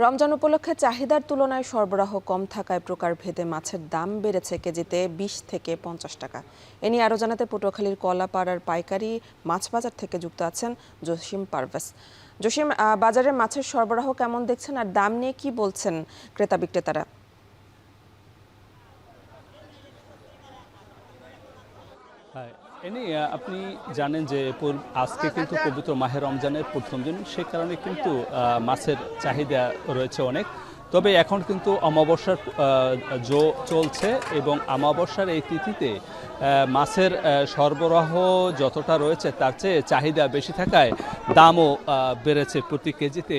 রমজান উপলক্ষে চাহিদার তুলনায় সরবরাহ কম থাকায় প্রকারভেদে মাছের দাম বেড়েছে কেজিতে ২০ থেকে ৫০ টাকা। এ নিয়ে আরও জানাতে পটুয়াখালীর কলাপাড়ার পাইকারি মাছ বাজার থেকে যুক্ত আছেন জসিম পারভেজ। জসিম, বাজারে মাছের সরবরাহ কেমন দেখছেন আর দাম নিয়ে কি বলছেন ক্রেতা বিক্রেতারা? আপনি জানেন যে আজকে কিন্তু পবিত্র মাহে রমজানের প্রথম দিন, সে কারণে কিন্তু মাছের চাহিদা রয়েছে অনেক। তবে এখন কিন্তু অমাবস্যার চলছে এবং অমাবস্যার এই তিথিতে মাছের সরবরাহ যতটা রয়েছে তার চেয়ে চাহিদা বেশি থাকায় দামও বেড়েছে প্রতি কেজিতে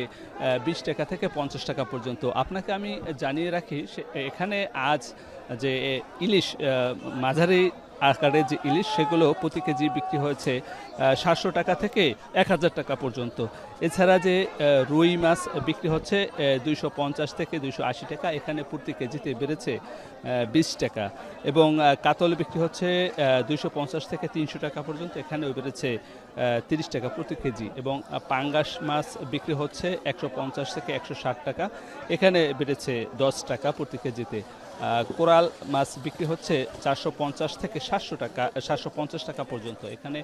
২০ টাকা থেকে ৫০ টাকা পর্যন্ত। আপনাকে আমি জানিয়ে রাখি এখানে আজ যে ইলিশ মাঝারি আকারে যে ইলিশ সেগুলো প্রতি কেজি বিক্রি হয়েছে ৭০০ টাকা থেকে ১০০০ টাকা পর্যন্ত। এছাড়া যে রুই মাছ বিক্রি হচ্ছে ২৫০ থেকে ২৮০ টাকা, এখানে প্রতি কেজিতে বেড়েছে ২০ টাকা। এবং কাতল বিক্রি হচ্ছে ২৫০ থেকে ৩০০ টাকা পর্যন্ত, এখানেও বেড়েছে ৩০ টাকা প্রতি কেজি। এবং পাঙ্গাস মাছ বিক্রি হচ্ছে ১৫০ থেকে ১৬০ টাকা, এখানে বেড়েছে ১০ টাকা প্রতি কেজিতে। কোরাল মাছ বিক্রি হচ্ছে ৪৫০ থেকে ৭৫০ টাকা পর্যন্ত, এখানে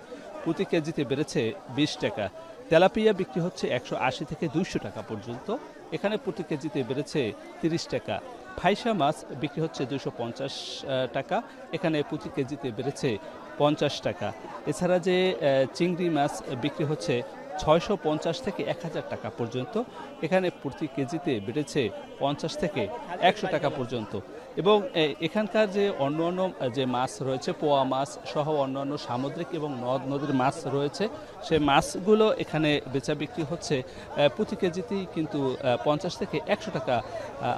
প্রতি কেজিতে বেড়েছে ২০ টাকা। তেলাপিয়া বিক্রি হচ্ছে ১৮০ থেকে ২০০ টাকা পর্যন্ত, এখানে প্রতি কেজিতে বেড়েছে ৩০ টাকা। ফাইসা মাছ বিক্রি হচ্ছে ২৫০ টাকা, এখানে প্রতি কেজিতে বেড়েছে ৫০ টাকা। এছাড়া যে চিংড়ি মাছ বিক্রি হচ্ছে ৬৫০ থেকে ১০০০ টাকা পর্যন্ত, এখানে প্রতি কেজিতে বেড়েছে ৫০ থেকে ১০০ টাকা পর্যন্ত। এবং এখানকার যে অন্যান্য যে মাছ রয়েছে, পোয়া মাছ সহ অন্যান্য সামুদ্রিক এবং নদ নদীর মাছ রয়েছে, সেই মাছগুলো এখানে বেচা বিক্রি হচ্ছে প্রতি কেজিতেই কিন্তু ৫০ থেকে ১০০ টাকা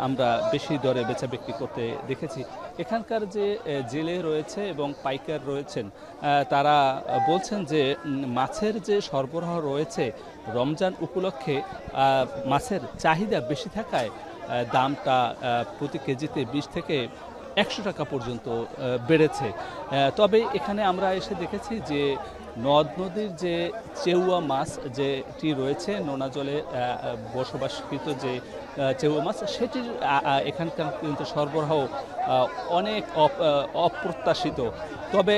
আমরা বেশি দরে বেচা বিক্রি করতে দেখেছি। এখানকার যে জেলে রয়েছে এবং পাইকার রয়েছেন, তারা বলছেন যে মাছের যে সরবরাহ রয়েছে রমজান উপলক্ষে মাছের চাহিদা বেশি থাকায় দামটা প্রতি কেজিতে ২০ থেকে ১০০ টাকা পর্যন্ত বেড়েছে। তবে এখানে আমরা এসে দেখেছি যে নদ নদীর যে চেউয়া মাছ যেটি রয়েছে, নোনা জলে বসবাসকৃত যে চেউয়া মাছ, সেটির এখানকার কিন্তু সরবরাহ অনেক অপ্রত্যাশিত। তবে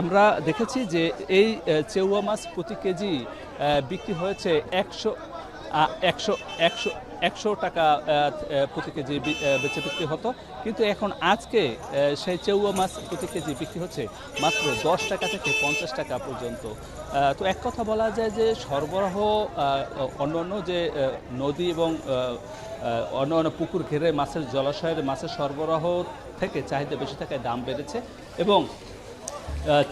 আমরা দেখেছি যে এই চেউয়া মাছ প্রতি কেজি বিক্রি হয়েছে ১০০ টাকা প্রতি কেজি বেচে বিক্রি হতো, কিন্তু এখন আজকে সেই চেউয়া মাছ প্রতি কেজি বিক্রি হচ্ছে মাত্র ১০ টাকা থেকে ৫০ টাকা পর্যন্ত। তো এক কথা বলা যায় যে সরবরাহ অন্যান্য যে নদী এবং অন্যান্য পুকুর ঘেরে মাছের জলাশয়ের মাছের সরবরাহ থেকে চাহিদা বেশি থাকায় দাম বেড়েছে, এবং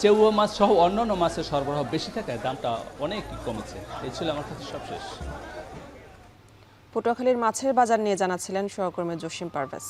চেউয়া মাছ সহ অন্যান্য মাছের সরবরাহ বেশি থাকায় দামটা অনেকই কমেছে। এই ছিল আমার কাছে সবশেষ। পটুয়াখালীর মাছের বাজার নিয়ে জানাচ্ছিলেন সহকর্মী জসিম পারভেজ।